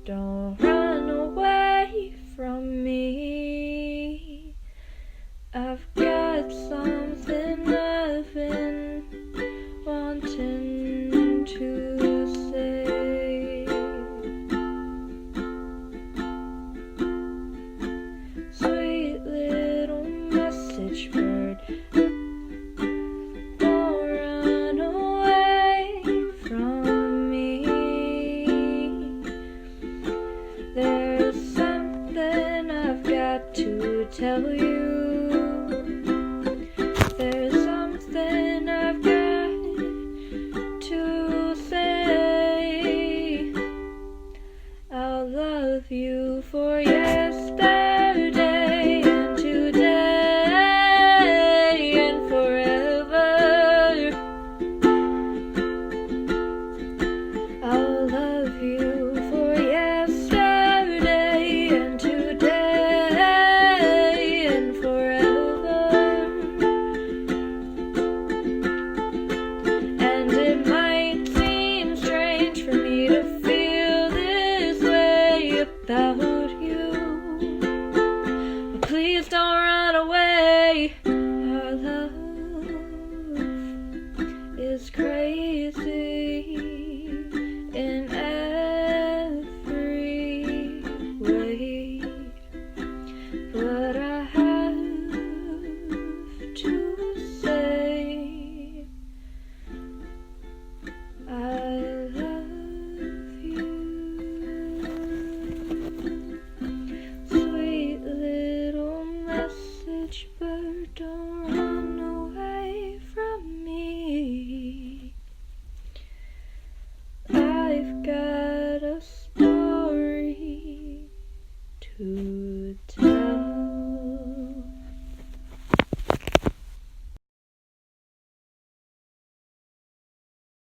Don't run away from me. I've got something I've been wanting to say. Sweet little message bird, don't run away from me. There's something I've got to tell you. There's something I've got to say. I'll love you for yesterday and today and forever. I'll love you for yesterday and today and forever. And it might seem strange for me to feel this way about you, but please don't run away. Our love is crazy in every way, but I have to say I love you. Sweet little message bird, don't run away from me. I've got a story to tell.